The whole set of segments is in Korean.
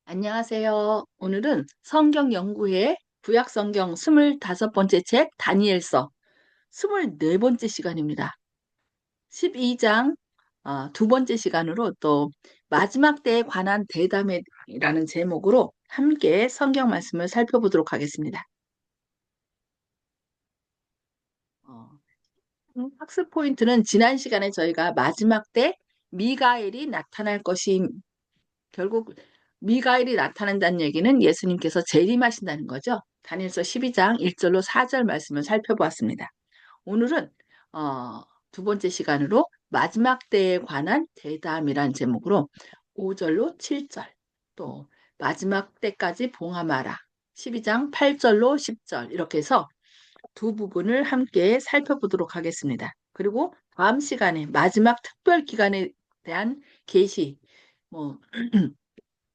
안녕하세요. 오늘은 성경 연구회 구약 성경 25번째 책 다니엘서 24번째 시간입니다. 12장 두 번째 시간으로 또 마지막 때에 관한 대담이라는 제목으로 함께 성경 말씀을 살펴보도록 하겠습니다. 어, 학습 포인트는 지난 시간에 저희가 마지막 때 미가엘이 나타날 것이 결국 미가엘이 나타난다는 얘기는 예수님께서 재림하신다는 거죠. 다니엘서 12장 1절로 4절 말씀을 살펴보았습니다. 오늘은 두 번째 시간으로 마지막 때에 관한 대담이란 제목으로 5절로 7절, 또 마지막 때까지 봉함하라 12장 8절로 10절 이렇게 해서 두 부분을 함께 살펴보도록 하겠습니다. 그리고 다음 시간에 마지막 특별 기간에 대한 계시, 뭐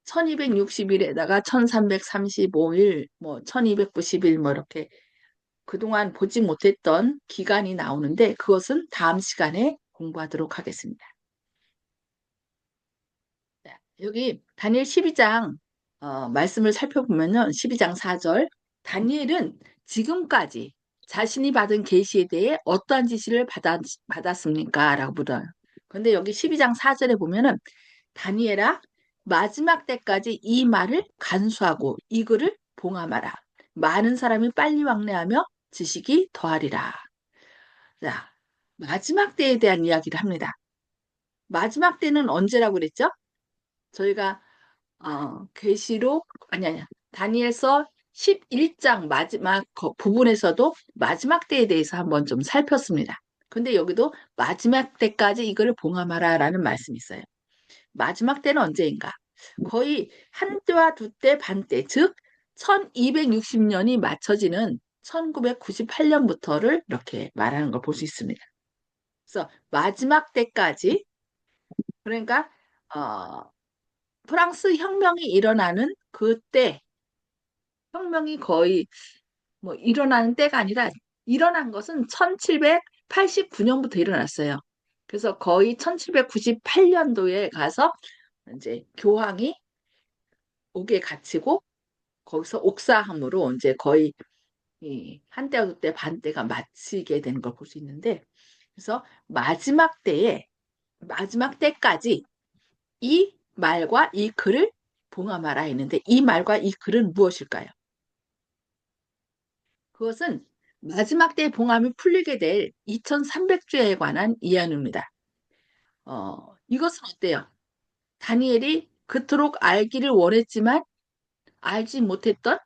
1260일에다가 1335일, 뭐 1290일 뭐 이렇게 그동안 보지 못했던 기간이 나오는데 그것은 다음 시간에 공부하도록 하겠습니다. 자, 여기 다니엘 12장 말씀을 살펴보면은 12장 4절 다니엘은 지금까지 자신이 받은 계시에 대해 어떠한 지시를 받았습니까? 라고 물어요. 근데 여기 12장 4절에 보면은 다니엘아, 마지막 때까지 이 말을 간수하고 이 글을 봉함하라. 많은 사람이 빨리 왕래하며 지식이 더하리라. 자, 마지막 때에 대한 이야기를 합니다. 마지막 때는 언제라고 그랬죠? 저희가 계시록 아니 다니엘서 11장 마지막 부분에서도 마지막 때에 대해서 한번 좀 살폈습니다. 근데 여기도 마지막 때까지 이거를 봉함하라라는 말씀이 있어요. 마지막 때는 언제인가? 거의 한 때와 두 때, 반 때, 즉 1260년이 맞춰지는 1998년부터를 이렇게 말하는 걸 볼 수 있습니다. 그래서 마지막 때까지 그러니까 어, 프랑스 혁명이 일어나는 그때 혁명이 거의 뭐 일어나는 때가 아니라 일어난 것은 1789년부터 일어났어요. 그래서 거의 1798년도에 가서 이제 교황이 옥에 갇히고 거기서 옥사함으로 이제 거의 이 한때와 두때 반때가 마치게 되는 걸 볼 수 있는데 그래서 마지막 때까지 이 말과 이 글을 봉함하라 했는데 이 말과 이 글은 무엇일까요? 그것은 마지막 때 봉함이 풀리게 될 2300주에 관한 이야기입니다. 이것은 어때요? 다니엘이 그토록 알기를 원했지만 알지 못했던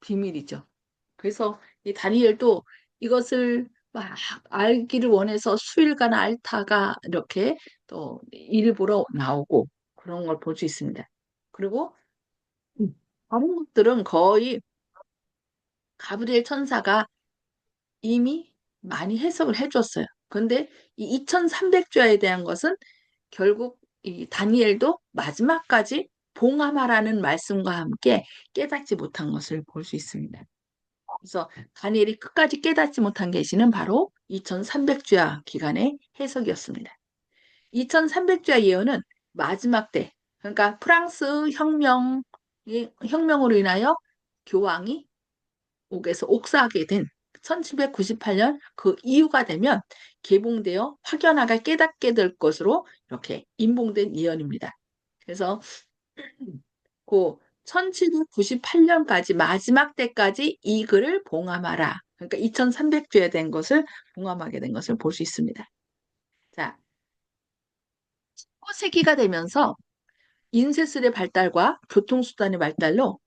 비밀이죠. 그래서 이 다니엘도 이것을 막 알기를 원해서 수일간 앓다가 이렇게 또 일보러 나오고 그런 걸 볼 수 있습니다. 그리고 다른 것들은 거의 가브리엘 천사가 이미 많이 해석을 해줬어요. 근데 이 2300조에 대한 것은 결국 이 다니엘도 마지막까지 봉함하라는 말씀과 함께 깨닫지 못한 것을 볼 수 있습니다. 그래서 다니엘이 끝까지 깨닫지 못한 계시는 바로 2300주야 기간의 해석이었습니다. 2300주야 예언은 마지막 때, 그러니까 프랑스 혁명으로 인하여 교황이 옥에서 옥사하게 된 1798년 그 이후가 되면 개봉되어 확연하게 깨닫게 될 것으로 이렇게 인봉된 예언입니다. 그래서 그 1798년까지 마지막 때까지 이 글을 봉함하라. 그러니까 2300주에 된 것을 봉함하게 된 것을 볼 수 있습니다. 자, 19세기가 되면서 인쇄술의 발달과 교통수단의 발달로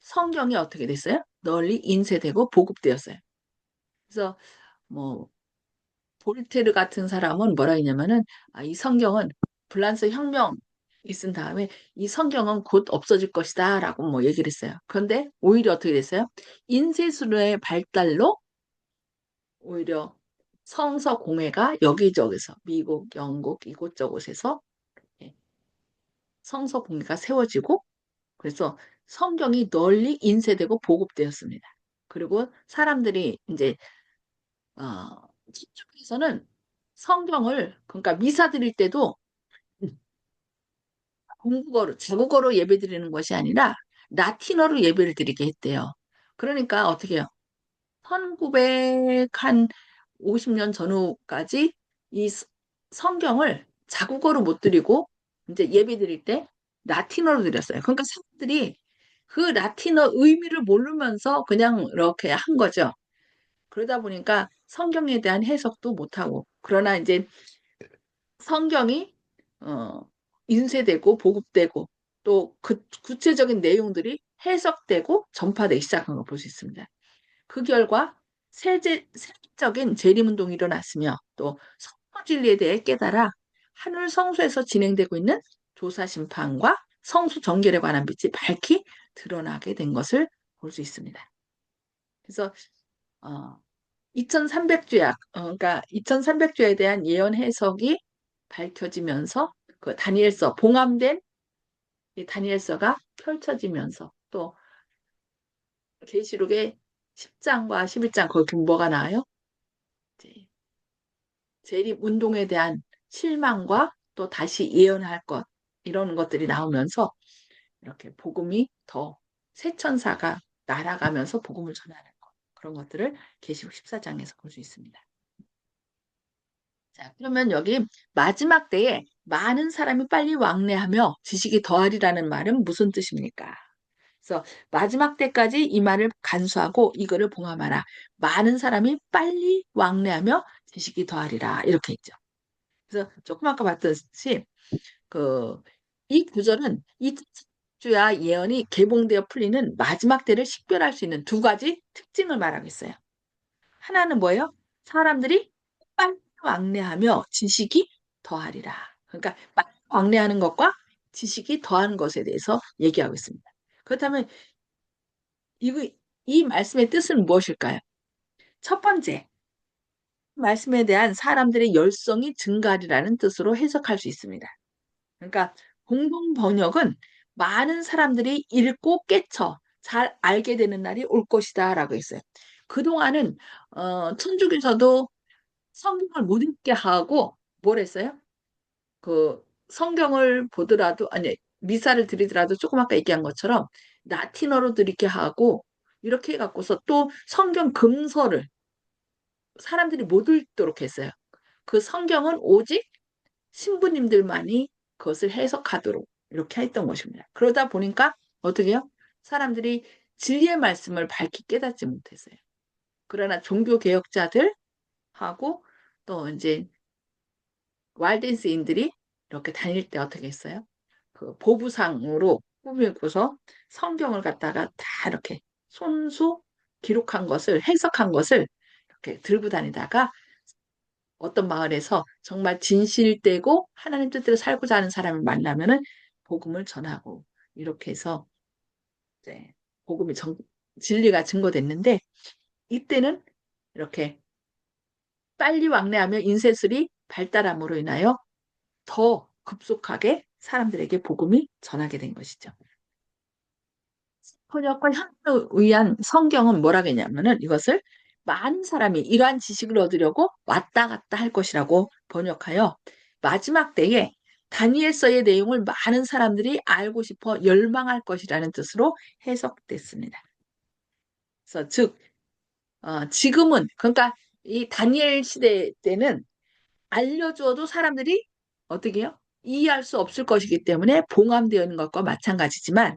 성경이 어떻게 됐어요? 널리 인쇄되고 보급되었어요. 그래서 뭐 볼테르 같은 사람은 뭐라 했냐면은 이 성경은 프랑스 혁명 있은 다음에 이 성경은 곧 없어질 것이다라고 뭐 얘기를 했어요. 그런데 오히려 어떻게 됐어요? 인쇄술의 발달로 오히려 성서 공회가 여기저기서 미국, 영국 이곳저곳에서 예, 성서 공회가 세워지고 그래서 성경이 널리 인쇄되고 보급되었습니다. 그리고 사람들이 이제 저쪽에서는 성경을 그러니까 미사 드릴 때도 본국어로, 자국어로 예배 드리는 것이 아니라 라틴어로 예배를 드리게 했대요. 그러니까 어떻게 해요? 1900한 50년 전후까지 이 성경을 자국어로 못 드리고 이제 예배 드릴 때 라틴어로 드렸어요. 그러니까 사람들이 그 라틴어 의미를 모르면서 그냥 이렇게 한 거죠. 그러다 보니까 성경에 대한 해석도 못하고, 그러나 이제 성경이 어, 인쇄되고 보급되고 또 그 구체적인 내용들이 해석되고 전파되기 시작한 걸 볼 수 있습니다. 그 결과 세계적인 재림운동이 일어났으며 또 성서 진리에 대해 깨달아 하늘 성소에서 진행되고 있는 조사 심판과 성소 정결에 관한 빛이 밝히 드러나게 된 것을 볼 수 있습니다. 그래서 2300주야, 그러니까 2300주에 대한 예언 해석이 밝혀지면서 그 다니엘서 봉함된 이 다니엘서가 펼쳐지면서 또 계시록의 10장과 11장 거기 보면 뭐가 나와요? 이제 재림 운동에 대한 실망과 또 다시 예언할 것 이런 것들이 나오면서 이렇게 복음이 더 새천사가 날아가면서 복음을 전하는 것 그런 것들을 계시록 14장에서 볼 수 있습니다. 자, 그러면 여기 마지막 때에 많은 사람이 빨리 왕래하며 지식이 더하리라는 말은 무슨 뜻입니까? 그래서 마지막 때까지 이 말을 간수하고 이거를 봉함하라. 많은 사람이 빨리 왕래하며 지식이 더하리라. 이렇게 했죠. 그래서 조금 아까 봤듯이 그 이 구절은 이 주야 예언이 개봉되어 풀리는 마지막 때를 식별할 수 있는 두 가지 특징을 말하고 있어요. 하나는 뭐예요? 사람들이 빨리 왕래하며 지식이 더하리라. 그러니까 빨리 왕래하는 것과 지식이 더하는 것에 대해서 얘기하고 있습니다. 그렇다면 이, 이 말씀의 뜻은 무엇일까요? 첫 번째, 말씀에 대한 사람들의 열성이 증가하리라는 뜻으로 해석할 수 있습니다. 그러니까 공동 번역은 많은 사람들이 읽고 깨쳐 잘 알게 되는 날이 올 것이다라고 했어요. 그동안은 천주교에서도 성경을 못 읽게 하고 뭘 했어요? 그 성경을 보더라도 아니 미사를 드리더라도 조금 아까 얘기한 것처럼 라틴어로 드리게 하고 이렇게 해갖고서 또 성경 금서를 사람들이 못 읽도록 했어요. 그 성경은 오직 신부님들만이 그것을 해석하도록 이렇게 했던 것입니다. 그러다 보니까 어떻게 해요? 사람들이 진리의 말씀을 밝히 깨닫지 못했어요. 그러나 종교 개혁자들하고 또 이제 왈덴스인들이 이렇게 다닐 때 어떻게 했어요? 그 보부상으로 꾸미고서 성경을 갖다가 다 이렇게 손수 기록한 것을 해석한 것을 이렇게 들고 다니다가 어떤 마을에서 정말 진실되고 하나님 뜻대로 살고자 하는 사람을 만나면은 복음을 전하고 이렇게 해서 이제 복음이 진리가 증거됐는데 이때는 이렇게 빨리 왕래하며 인쇄술이 발달함으로 인하여 더 급속하게 사람들에게 복음이 전하게 된 것이죠. 번역과 현대에 의한 성경은 뭐라 했냐면은 이것을 많은 사람이 이러한 지식을 얻으려고 왔다 갔다 할 것이라고 번역하여 마지막 때에 다니엘서의 내용을 많은 사람들이 알고 싶어 열망할 것이라는 뜻으로 해석됐습니다. 그래서 즉 지금은 그러니까 이 다니엘 시대 때는 알려주어도 사람들이 어떻게 해요? 이해할 수 없을 것이기 때문에 봉함되어 있는 것과 마찬가지지만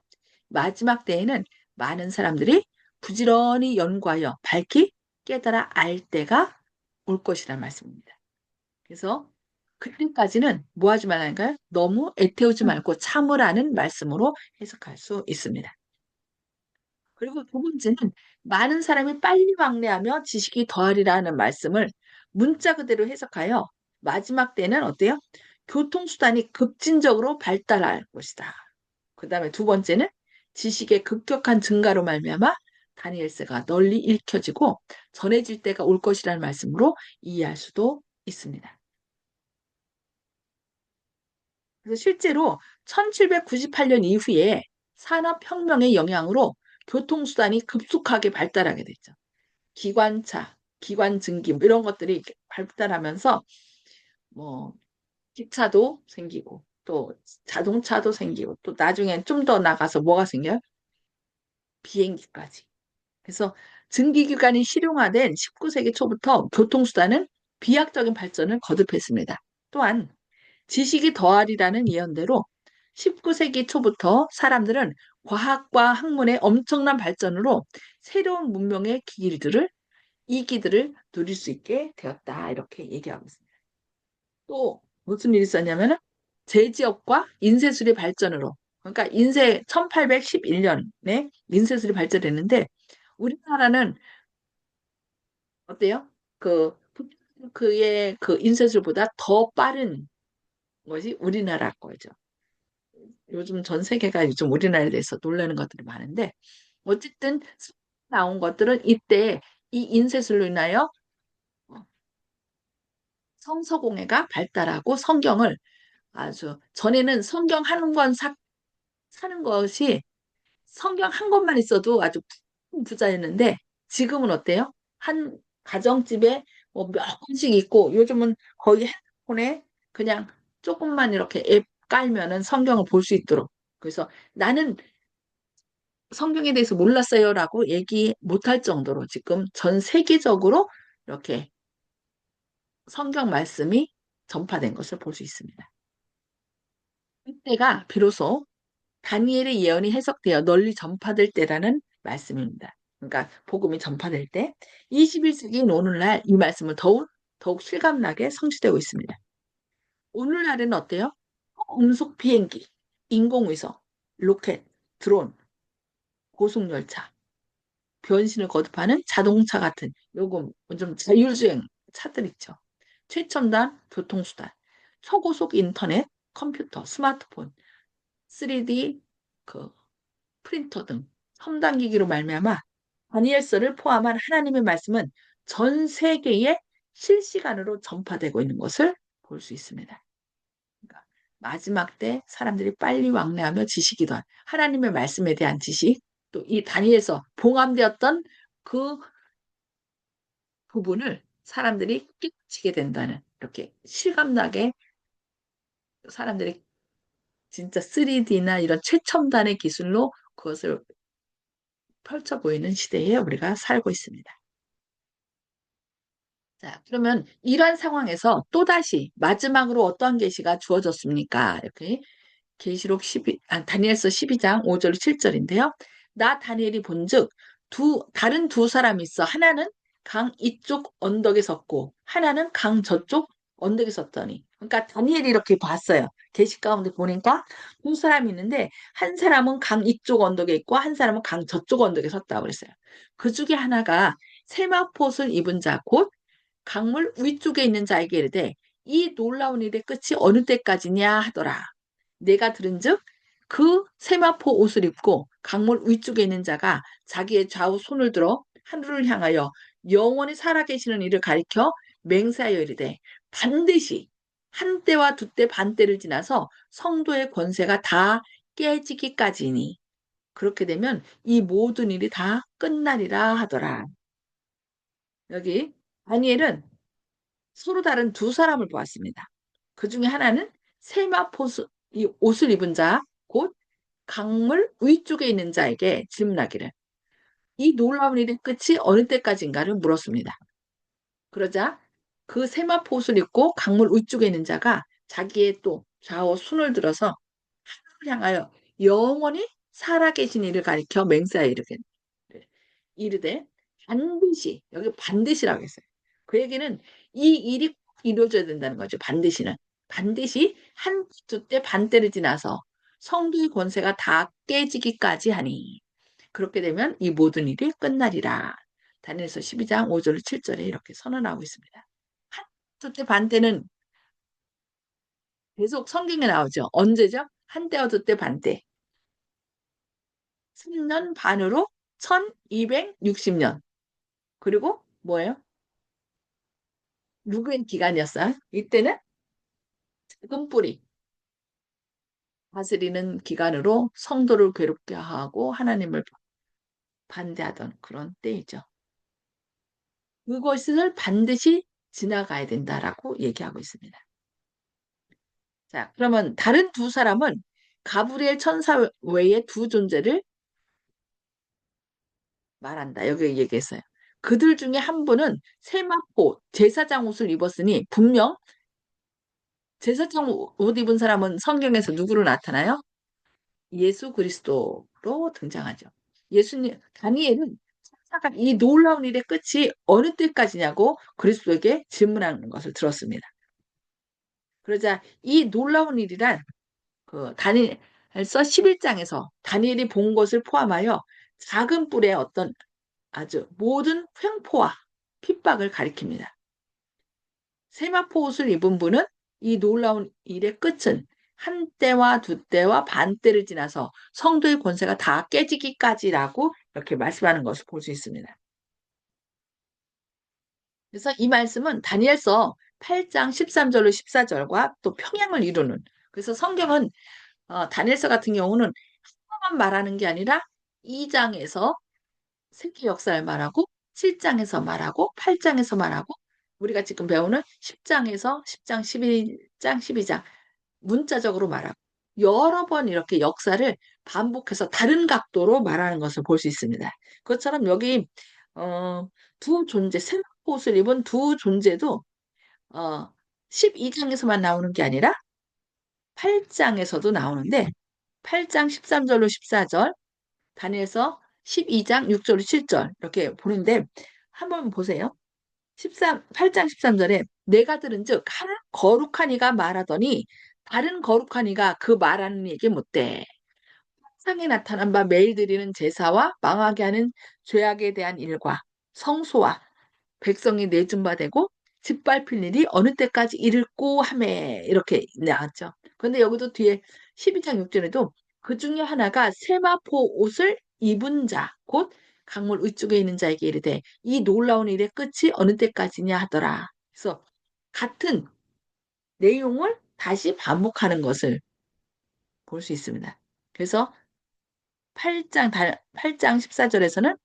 마지막 때에는 많은 사람들이 부지런히 연구하여 밝히 깨달아 알 때가 올 것이란 말씀입니다. 그래서 그때까지는 뭐 하지 말라니까요? 너무 애태우지 말고 참으라는 말씀으로 해석할 수 있습니다. 그리고 두 번째는 많은 사람이 빨리 왕래하며 지식이 더하리라는 말씀을 문자 그대로 해석하여 마지막 때는 어때요? 교통수단이 급진적으로 발달할 것이다. 그 다음에 두 번째는 지식의 급격한 증가로 말미암아 다니엘서가 널리 읽혀지고 전해질 때가 올 것이라는 말씀으로 이해할 수도 있습니다. 그래서 실제로 1798년 이후에 산업혁명의 영향으로 교통수단이 급속하게 발달하게 됐죠. 기관차, 기관증기 이런 것들이 발달하면서 뭐 기차도 생기고 또 자동차도 생기고 또 나중엔 좀 더 나가서 뭐가 생겨요? 비행기까지. 그래서 증기기관이 실용화된 19세기 초부터 교통수단은 비약적인 발전을 거듭했습니다. 또한 지식이 더하리라는 예언대로 19세기 초부터 사람들은 과학과 학문의 엄청난 발전으로 새로운 문명의 이기들을 누릴 수 있게 되었다. 이렇게 얘기하고 있습니다. 또 무슨 일이 있었냐면은 제지업과 인쇄술의 발전으로 그러니까 1811년에 인쇄술이 발전했는데 우리나라는 어때요? 그 그의 그 인쇄술보다 더 빠른 것이 우리나라 거죠. 요즘 전 세계가 요즘 우리나라에 대해서 놀라는 것들이 많은데 어쨌든 나온 것들은 이때 이 인쇄술로 인하여 성서공예가 발달하고 성경을 아주 전에는 성경 한 권 사는 것이 성경 한 권만 있어도 아주 부자였는데 지금은 어때요? 한 가정집에 뭐 몇 권씩 있고 요즘은 거의 핸드폰에 그냥 조금만 이렇게 앱 깔면은 성경을 볼 수 있도록 그래서 나는 성경에 대해서 몰랐어요라고 얘기 못할 정도로 지금 전 세계적으로 이렇게 성경 말씀이 전파된 것을 볼 수 있습니다. 이때가 비로소 다니엘의 예언이 해석되어 널리 전파될 때라는 말씀입니다. 그러니까 복음이 전파될 때 21세기인 오늘날 이 말씀은 더욱 실감나게 성취되고 있습니다. 오늘날에는 어때요? 음속 비행기, 인공위성, 로켓, 드론, 고속열차, 변신을 거듭하는 자동차 같은 요금 좀 자율주행 차들 있죠. 최첨단 교통수단, 초고속 인터넷, 컴퓨터, 스마트폰, 3D 그 프린터 등 첨단 기기로 말미암아 다니엘서를 포함한 하나님의 말씀은 전 세계에 실시간으로 전파되고 있는 것을 볼 수 있습니다. 그러니까 마지막 때 사람들이 빨리 왕래하며 지식이 더 하나님의 말씀에 대한 지식 또 이 다니엘서 봉함되었던 그 부분을 사람들이 깨치게 된다는 이렇게 실감나게 사람들이 진짜 3D나 이런 최첨단의 기술로 그것을 펼쳐 보이는 시대에 우리가 살고 있습니다. 자, 그러면 이러한 상황에서 또다시 마지막으로 어떠한 계시가 주어졌습니까? 이렇게 계시록 12, 다니엘서 12장 5절 7절인데요. 나 다니엘이 본즉 다른 두 사람이 있어 하나는 강 이쪽 언덕에 섰고 하나는 강 저쪽 언덕에 섰더니 그러니까 다니엘이 이렇게 봤어요. 계시 가운데 보니까 두 사람이 있는데 한 사람은 강 이쪽 언덕에 있고 한 사람은 강 저쪽 언덕에 섰다고 그랬어요. 그 중에 하나가 세마포옷을 입은 자, 곧 강물 위쪽에 있는 자에게 이르되 이 놀라운 일의 끝이 어느 때까지냐 하더라. 내가 들은즉 그 세마포 옷을 입고 강물 위쪽에 있는 자가 자기의 좌우 손을 들어 하늘을 향하여 영원히 살아계시는 이를 가리켜 맹세하여 이르되 반드시 한 때와 두 때 반 때를 지나서 성도의 권세가 다 깨지기까지니 그렇게 되면 이 모든 일이 다 끝나리라 하더라. 여기 다니엘은 서로 다른 두 사람을 보았습니다. 그 중에 하나는 세마포스 이 옷을 입은 자, 곧 강물 위쪽에 있는 자에게 질문하기를 이 놀라운 일의 끝이 어느 때까지인가를 물었습니다. 그러자 그 세마포 옷을 입고 강물 위쪽에 있는 자가 자기의 또 좌우 손을 들어서 하늘을 향하여 영원히 살아계신 이를 가리켜 맹세하여 이르되 반드시 여기 반드시라고 했어요. 그 얘기는 이 일이 이루어져야 된다는 거죠. 반드시 한 주 때 반때를 지나서 성도의 권세가 다 깨지기까지 하니 그렇게 되면 이 모든 일이 끝나리라. 다니엘서 12장 5절 7절에 이렇게 선언하고 있습니다. 한 주 때 반때는 계속 성경에 나오죠. 언제죠? 한때와 두 때 반때. 3년 반으로 1260년. 그리고 뭐예요? 누구의 기간이었어요? 이때는 작은 뿌리 다스리는 기간으로 성도를 괴롭게 하고 하나님을 반대하던 그런 때이죠. 그것을 반드시 지나가야 된다라고 얘기하고 있습니다. 자, 그러면 다른 두 사람은 가브리엘 천사 외에 두 존재를 말한다. 여기 얘기했어요. 그들 중에 한 분은 세마포 제사장 옷을 입었으니 분명 제사장 옷 입은 사람은 성경에서 누구로 나타나요? 예수 그리스도로 등장하죠. 예수님, 다니엘은 천사가 이 놀라운 일의 끝이 어느 때까지냐고 그리스도에게 질문하는 것을 들었습니다. 그러자 이 놀라운 일이란 그 다니엘서 11장에서 다니엘이 본 것을 포함하여 작은 뿔의 어떤 아주 모든 횡포와 핍박을 가리킵니다. 세마포 옷을 입은 분은 이 놀라운 일의 끝은 한 때와 두 때와 반 때를 지나서 성도의 권세가 다 깨지기까지라고 이렇게 말씀하는 것을 볼 수 있습니다. 그래서 이 말씀은 다니엘서 8장 13절로 14절과 또 평행을 이루는 그래서 성경은 다니엘서 같은 경우는 하나만 말하는 게 아니라 2장에서 세계 역사를 말하고 7장에서 말하고 8장에서 말하고 우리가 지금 배우는 10장에서 10장, 11장, 12장 문자적으로 말하고 여러 번 이렇게 역사를 반복해서 다른 각도로 말하는 것을 볼 수 있습니다. 그것처럼 여기 두 존재, 새 옷을 입은 두 존재도 어, 12장에서만 나오는 게 아니라 8장에서도 나오는데 8장 13절로 14절 다니엘서 12장 6절로 7절 이렇게 보는데 한번 보세요. 8장 13절에 내가 들은즉 한 거룩한 이가 말하더니 다른 거룩한 이가 그 말하는 이에게 묻되 상에 나타난 바 매일 드리는 제사와 망하게 하는 죄악에 대한 일과 성소와 백성이 내준 바 되고 짓밟힐 일이 어느 때까지 이를꼬 하매 이렇게 나왔죠. 그런데 여기도 뒤에 12장 6절에도 그 중에 하나가 세마포 옷을 입은 자, 곧 강물 위쪽에 있는 자에게 이르되 이 놀라운 일의 끝이 어느 때까지냐 하더라. 그래서 같은 내용을 다시 반복하는 것을 볼 수 있습니다. 그래서 8장 14절에서는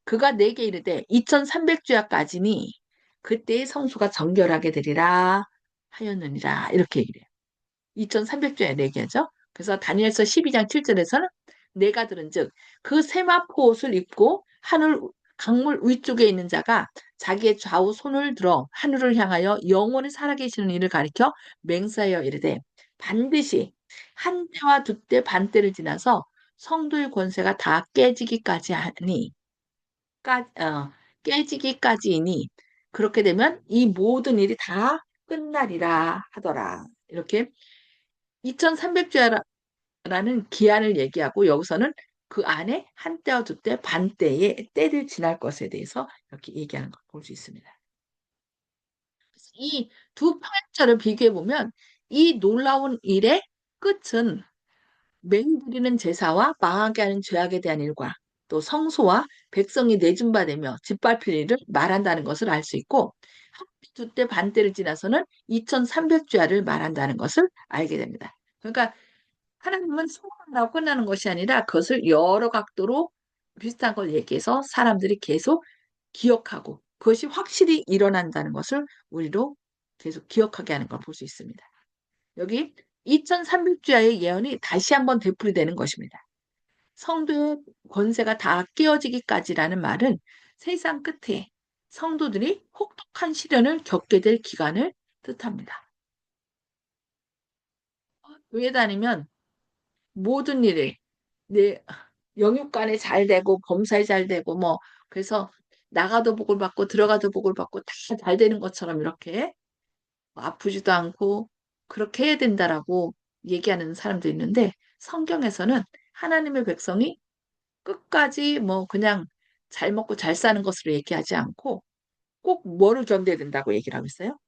그가 내게 이르되 2300주야까지니 그때의 성수가 정결하게 되리라 하였느니라 이렇게 얘기해요. 2300주야 얘기하죠. 그래서 다니엘서 12장 7절에서는 내가 들은즉 그 세마포 옷을 입고 하늘 강물 위쪽에 있는 자가 자기의 좌우 손을 들어 하늘을 향하여 영원히 살아계시는 이를 가리켜 맹세하여 이르되 반드시 한 때와 두 때 반 때를 지나서 성도의 권세가 다 깨지기까지 하니 깨지기까지이니 그렇게 되면 이 모든 일이 다 끝나리라 하더라. 이렇게 2300주야라는 기한을 얘기하고 여기서는 그 안에 한 때와 두 때, 반 때의 때를 지날 것에 대해서 이렇게 얘기하는 걸 볼 수 있습니다. 이 두 평행절을 비교해 보면 이 놀라운 일의 끝은 매일 드리는 제사와 망하게 하는 죄악에 대한 일과 또 성소와 백성이 내준 바 되며 짓밟힐 일을 말한다는 것을 알 수 있고 두 때 반때를 지나서는 2300주야를 말한다는 것을 알게 됩니다. 그러니까 하나님은 소원하고 끝나는 것이 아니라 그것을 여러 각도로 비슷한 걸 얘기해서 사람들이 계속 기억하고 그것이 확실히 일어난다는 것을 우리로 계속 기억하게 하는 걸 볼 수 있습니다. 여기 2300주야의 예언이 다시 한번 되풀이되는 것입니다. 성도의 권세가 다 깨어지기까지라는 말은 세상 끝에 성도들이 혹독한 시련을 겪게 될 기간을 뜻합니다. 교회 다니면 모든 일이 내 영육간에 잘 되고 범사에 잘 되고 뭐 그래서 나가도 복을 받고 들어가도 복을 받고 다 잘 되는 것처럼 이렇게 아프지도 않고 그렇게 해야 된다라고 얘기하는 사람도 있는데 성경에서는 하나님의 백성이 끝까지 뭐 그냥 잘 먹고 잘 사는 것으로 얘기하지 않고 꼭 뭐를 견뎌야 된다고 얘기를 하고 있어요?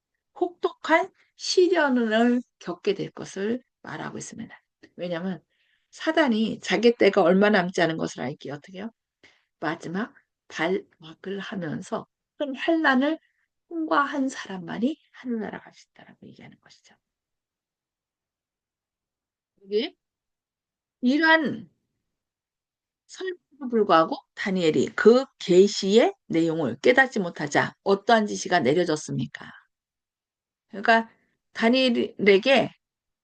혹독한 시련을 겪게 될 것을 말하고 있습니다. 왜냐하면 사단이 자기 때가 얼마 남지 않은 것을 알기에 어떻게 해요? 마지막 발악을 하면서 큰 환란을 통과한 사람만이 하늘나라 갈 수 있다라고 얘기하는 것이죠. 이게 이러한 설명에도 불구하고 다니엘이 그 계시의 내용을 깨닫지 못하자 어떠한 지시가 내려졌습니까? 그러니까 다니엘에게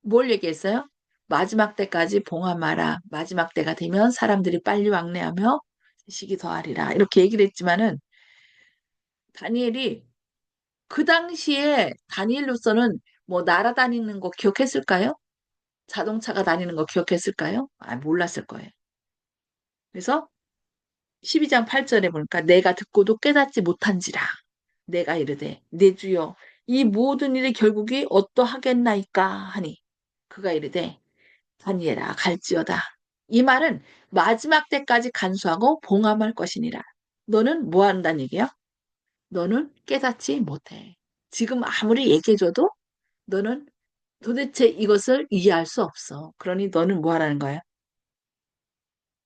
뭘 얘기했어요? 마지막 때까지 봉함하라. 마지막 때가 되면 사람들이 빨리 왕래하며 시기 더하리라. 이렇게 얘기를 했지만은 다니엘이 그 당시에 다니엘로서는 뭐 날아다니는 거 기억했을까요? 자동차가 다니는 거 기억했을까요? 몰랐을 거예요. 그래서 12장 8절에 보니까 내가 듣고도 깨닫지 못한지라. 내가 이르되 내 주여 이 모든 일의 결국이 어떠하겠나이까 하니 그가 이르되 다니엘아 갈지어다. 이 말은 마지막 때까지 간수하고 봉함할 것이니라. 너는 뭐 한다는 얘기야? 너는 깨닫지 못해. 지금 아무리 얘기해줘도 너는 도대체 이것을 이해할 수 없어. 그러니 너는 뭐 하라는 거야?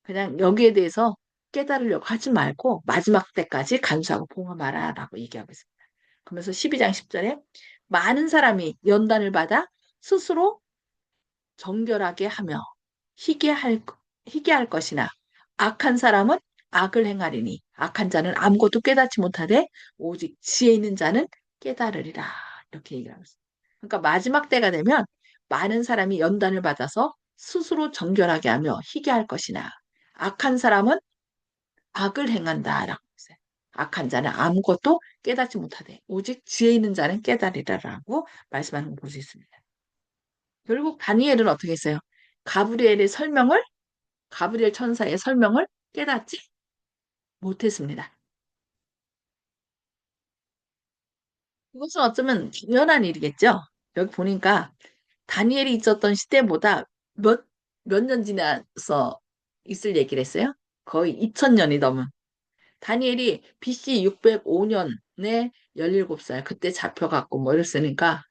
그냥 여기에 대해서 깨달으려고 하지 말고 마지막 때까지 간수하고 봉함하라 라고 얘기하고 있습니다. 그러면서 12장 10절에 많은 사람이 연단을 받아 스스로 정결하게 하며 희게할, 희게할 것이나 악한 사람은 악을 행하리니 악한 자는 아무것도 깨닫지 못하되 오직 지혜 있는 자는 깨달으리라. 이렇게 얘기를 하고 있어요. 그러니까 마지막 때가 되면 많은 사람이 연단을 받아서 스스로 정결하게 하며 희게할 것이나 악한 사람은 악을 행한다라고 했어요. 악한 자는 아무것도 깨닫지 못하되 오직 지혜 있는 자는 깨달으리라라고 말씀하는 걸 볼 수 있습니다. 결국 다니엘은 어떻게 했어요? 가브리엘의 설명을 가브리엘 천사의 설명을 깨닫지 못했습니다. 이것은 어쩌면 당연한 일이겠죠. 여기 보니까 다니엘이 있었던 시대보다 몇 년 지나서 있을 얘기를 했어요. 거의 2000년이 넘은. 다니엘이 BC 605년에 17살 그때 잡혀갖고 뭐 이랬으니까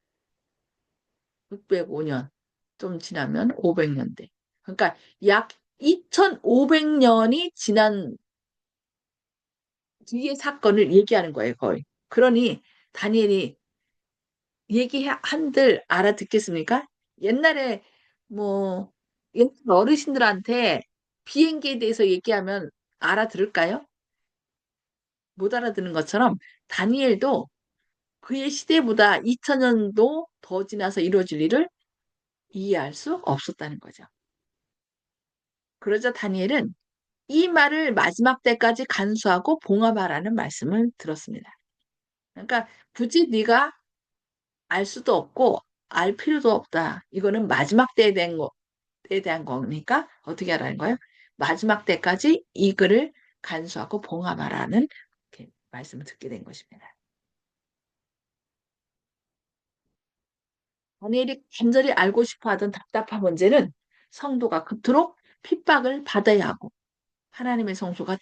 605년 좀 지나면 500년 대. 그러니까 약 2500년이 지난 뒤의 사건을 얘기하는 거예요, 거의. 그러니 다니엘이 얘기한들 알아듣겠습니까? 옛날에 뭐 옛날 어르신들한테 비행기에 대해서 얘기하면 알아들을까요? 못 알아듣는 것처럼 다니엘도 그의 시대보다 2000년도 더 지나서 이루어질 일을 이해할 수 없었다는 거죠. 그러자 다니엘은 이 말을 마지막 때까지 간수하고 봉합하라는 말씀을 들었습니다. 그러니까 굳이 네가 알 수도 없고 알 필요도 없다. 이거는 마지막 때에 대한 때에 대한 거니까 어떻게 하라는 거예요? 마지막 때까지 이 글을 간수하고 봉합하라는 이렇게 말씀을 듣게 된 것입니다. 다니엘이 간절히 알고 싶어 하던 답답한 문제는 성도가 그토록 핍박을 받아야 하고 하나님의 성소가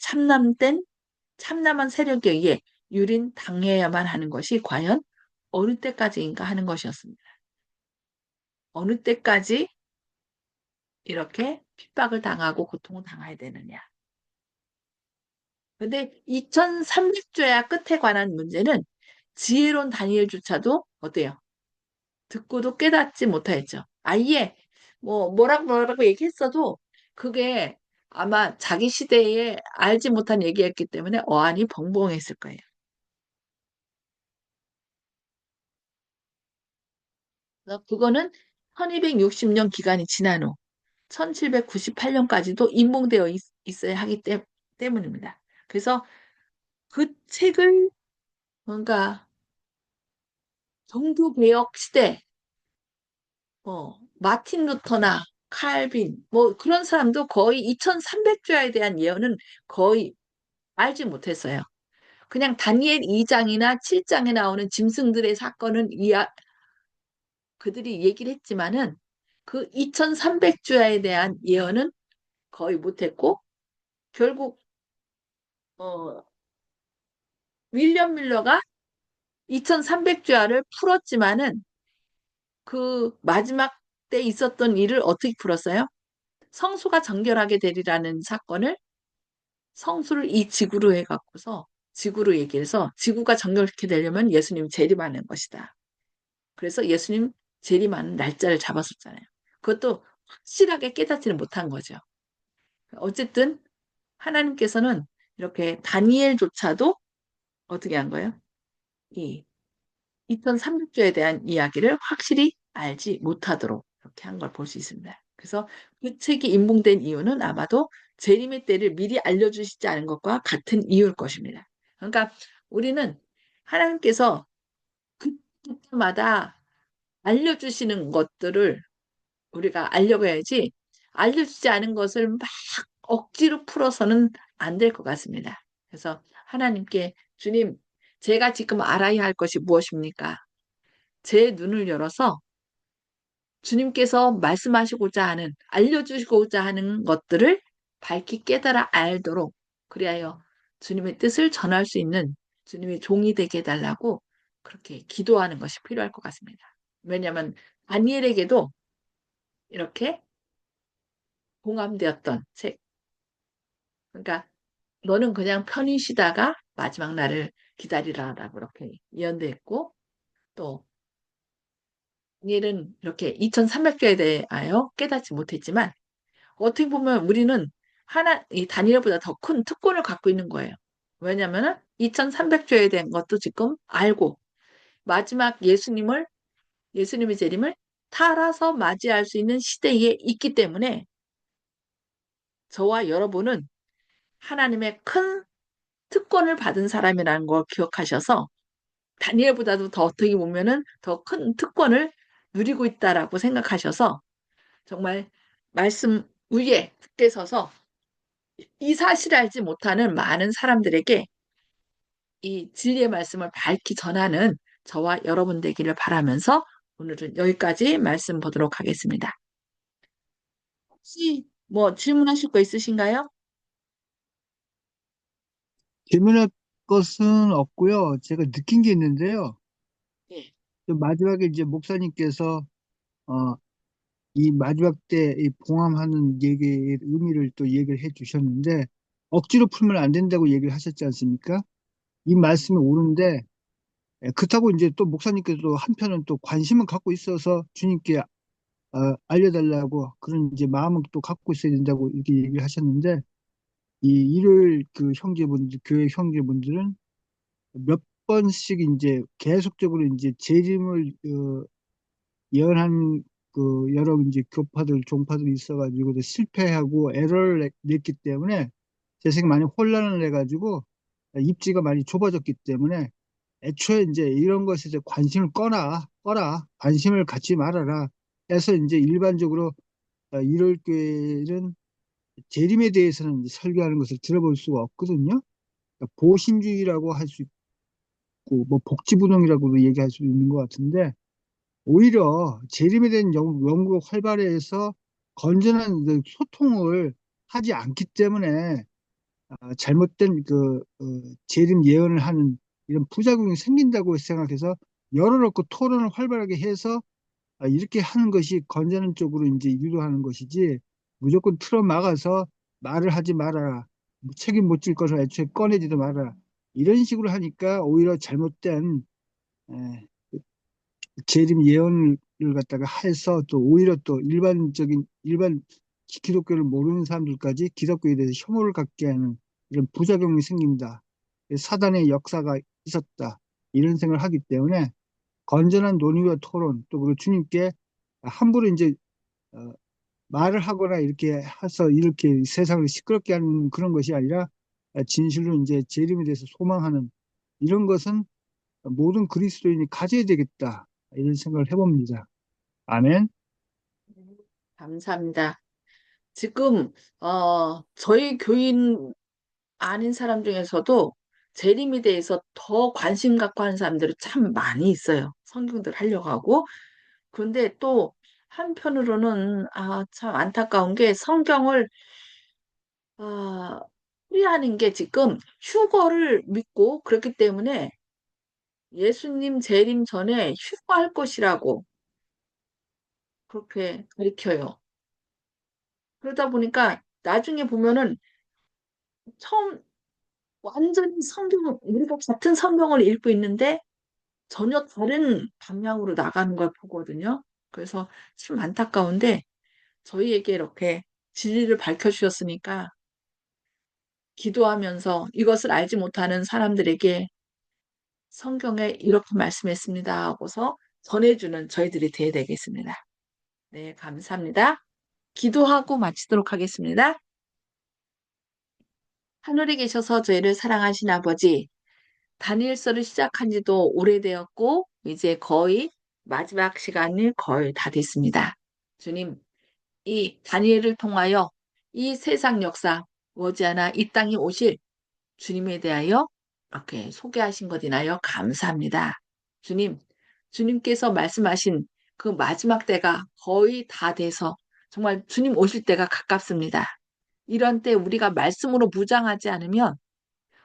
참남한 세력에 의해 유린당해야만 하는 것이 과연 어느 때까지인가 하는 것이었습니다. 어느 때까지 이렇게 핍박을 당하고 고통을 당해야 되느냐. 근데 2300조야 끝에 관한 문제는 지혜로운 다니엘조차도 어때요? 듣고도 깨닫지 못하였죠. 아예 뭐라고 얘기했어도 그게 아마 자기 시대에 알지 못한 얘기였기 때문에 어안이 벙벙했을 거예요. 그래서 그거는 1260년 기간이 지난 후 1798년까지도 인봉되어 있어야 하기 때문입니다. 그래서 그 책을 뭔가 종교개혁 시대, 마틴 루터나 칼빈, 뭐 그런 사람도 거의 2300조에 대한 예언은 거의 알지 못했어요. 그냥 다니엘 2장이나 7장에 나오는 짐승들의 사건은 그들이 얘기를 했지만은 그 2300조에 대한 예언은 거의 못했고 결국 어, 윌리엄 밀러가 2300조야를 풀었지만은 그 마지막 때 있었던 일을 어떻게 풀었어요? 성소가 정결하게 되리라는 사건을 성소를 이 지구로 해갖고서 지구로 얘기해서 지구가 정결케 되려면 예수님 재림하는 것이다. 그래서 예수님 재림하는 날짜를 잡았었잖아요. 그것도 확실하게 깨닫지는 못한 거죠. 어쨌든 하나님께서는 이렇게 다니엘조차도 어떻게 한 거예요? 이 2300조에 대한 이야기를 확실히 알지 못하도록 그렇게 한 걸 볼 수 있습니다. 그래서 그 책이 인봉된 이유는 아마도 재림의 때를 미리 알려주시지 않은 것과 같은 이유일 것입니다. 그러니까 우리는 하나님께서 그때마다 알려주시는 것들을 우리가 알려봐야지 알려주지 않은 것을 막 억지로 풀어서는 안 될 것 같습니다. 그래서 하나님께 주님, 제가 지금 알아야 할 것이 무엇입니까? 제 눈을 열어서 주님께서 말씀하시고자 하는, 알려주시고자 하는 것들을 밝히 깨달아 알도록 그리하여 주님의 뜻을 전할 수 있는 주님의 종이 되게 해달라고 그렇게 기도하는 것이 필요할 것 같습니다. 왜냐하면 다니엘에게도 이렇게 공감되었던 책. 그러니까 너는 그냥 편히 쉬다가 마지막 날을 기다리라라고 그렇게 예언돼 있고 또 다니엘은 이렇게 2300조에 대하여 깨닫지 못했지만 어떻게 보면 우리는 이 다니엘보다 더 큰 특권을 갖고 있는 거예요. 왜냐면은 2300조에 대한 것도 지금 알고 마지막 예수님의 재림을 따라서 맞이할 수 있는 시대에 있기 때문에 저와 여러분은 하나님의 큰 특권을 받은 사람이라는 걸 기억하셔서 다니엘보다도 더 어떻게 보면은 더 큰 특권을 누리고 있다라고 생각하셔서 정말 말씀 위에 굳게 서서 이 사실을 알지 못하는 많은 사람들에게 이 진리의 말씀을 밝히 전하는 저와 여러분 되기를 바라면서 오늘은 여기까지 말씀 보도록 하겠습니다. 혹시 뭐 질문하실 거 있으신가요? 질문할 것은 없고요. 제가 느낀 게 있는데요. 네. 좀 마지막에 이제 목사님께서 어, 이 마지막 때 이 봉함하는 얘기의 의미를 또 얘기를 해 주셨는데 억지로 풀면 안 된다고 얘기를 하셨지 않습니까? 이 말씀이 옳은데 그렇다고 이제 또 목사님께서 한편은 또 관심을 갖고 있어서 주님께 알려달라고 그런 이제 마음을 또 갖고 있어야 된다고 이렇게 얘기를 하셨는데 이 일요일 그 형제분들 교회 형제분들은 몇 번씩 이제 계속적으로 이제 재림을 예언한 그 여러 이제 교파들 종파들이 있어가지고 실패하고 에러를 냈기 때문에 재생이 많이 혼란을 내가지고 입지가 많이 좁아졌기 때문에 애초에 이제 이런 것에 이제 관심을 꺼라 관심을 갖지 말아라 해서 이제 일반적으로 이럴 교회는 재림에 대해서는 이제 설교하는 것을 들어볼 수가 없거든요. 그러니까 보신주의라고 할 수 있고 뭐 복지부동이라고도 얘기할 수 있는 것 같은데 오히려 재림에 대한 연구가 활발해서 건전한 그 소통을 하지 않기 때문에 잘못된 재림 예언을 하는 이런 부작용이 생긴다고 생각해서 열어놓고 토론을 활발하게 해서 이렇게 하는 것이 건전한 쪽으로 이제 유도하는 것이지 무조건 틀어 막아서 말을 하지 말아라. 뭐 책임 못 질 것을 애초에 꺼내지도 말아라. 이런 식으로 하니까 오히려 잘못된 에, 재림 예언을 갖다가 해서 또 오히려 또 일반 기독교를 모르는 사람들까지 기독교에 대해서 혐오를 갖게 하는 이런 부작용이 생긴다. 사단의 역사가 있었다. 이런 생각을 하기 때문에 건전한 논의와 토론 또 그리고 주님께 함부로 이제 어, 말을 하거나 이렇게 해서 이렇게 세상을 시끄럽게 하는 그런 것이 아니라 진실로 이제 재림에 대해서 소망하는 이런 것은 모든 그리스도인이 가져야 되겠다. 이런 생각을 해봅니다. 아멘. 감사합니다. 지금 저희 교인 아닌 사람 중에서도 재림에 대해서 더 관심 갖고 하는 사람들이 참 많이 있어요. 성경들 하려고 하고. 그런데 또 한편으로는 참 안타까운 게 성경을 아, 풀이하는 게 지금 휴거를 믿고 그렇기 때문에 예수님 재림 전에 휴거할 것이라고 그렇게 가르쳐요. 그러다 보니까 나중에 보면은 처음 완전히 우리가 같은 성경을 읽고 있는데 전혀 다른 방향으로 나가는 걸 보거든요. 그래서 참 안타까운데 저희에게 이렇게 진리를 밝혀주셨으니까 기도하면서 이것을 알지 못하는 사람들에게 성경에 이렇게 말씀했습니다 하고서 전해주는 저희들이 돼야 되겠습니다. 네, 감사합니다. 기도하고 마치도록 하겠습니다. 하늘에 계셔서 저희를 사랑하신 아버지, 다니엘서를 시작한 지도 오래되었고, 이제 거의 마지막 시간이 거의 다 됐습니다. 주님, 이 다니엘을 통하여 이 세상 역사, 머지않아 이 땅에 오실 주님에 대하여 이렇게 소개하신 것 인하여 감사합니다. 주님, 주님께서 말씀하신 그 마지막 때가 거의 다 돼서 정말 주님 오실 때가 가깝습니다. 이런 때 우리가 말씀으로 무장하지 않으면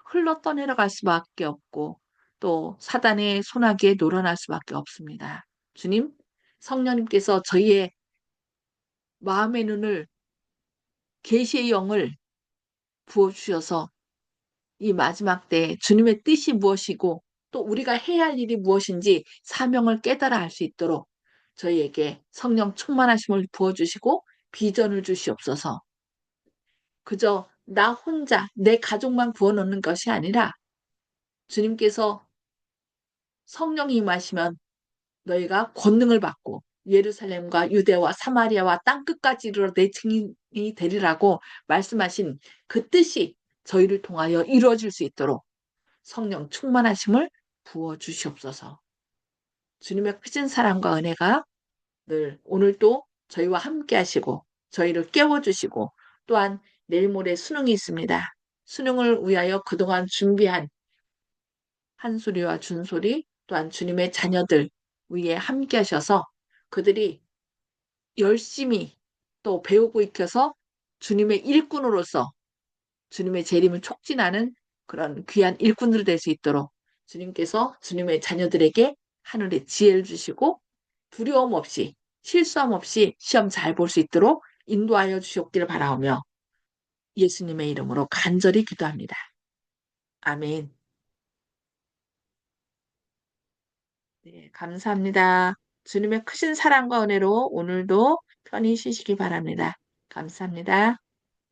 흘러 떠내려갈 수밖에 없고 또 사단의 손아귀에 놀아날 수밖에 없습니다. 주님, 성령님께서 저희의 마음의 눈을 계시의 영을 부어주셔서 이 마지막 때 주님의 뜻이 무엇이고 또 우리가 해야 할 일이 무엇인지 사명을 깨달아 알 수 있도록 저희에게 성령 충만하심을 부어주시고 비전을 주시옵소서. 그저 나 혼자 내 가족만 부어놓는 것이 아니라 주님께서 성령이 임하시면 너희가 권능을 받고 예루살렘과 유대와 사마리아와 땅끝까지 이르러 내 증인이 되리라고 말씀하신 그 뜻이 저희를 통하여 이루어질 수 있도록 성령 충만하심을 부어 주시옵소서. 주님의 크신 사랑과 은혜가 늘 오늘도 저희와 함께 하시고 저희를 깨워주시고 또한 내일 모레 수능이 있습니다. 수능을 위하여 그동안 준비한 한소리와 준소리 또한 주님의 자녀들 위에 함께 하셔서 그들이 열심히 또 배우고 익혀서 주님의 일꾼으로서 주님의 재림을 촉진하는 그런 귀한 일꾼들 될 수 있도록 주님께서 주님의 자녀들에게 하늘의 지혜를 주시고 두려움 없이 실수함 없이 시험 잘 볼 수 있도록 인도하여 주시옵기를 바라오며 예수님의 이름으로 간절히 기도합니다. 아멘. 네, 감사합니다. 주님의 크신 사랑과 은혜로 오늘도 편히 쉬시기 바랍니다. 감사합니다.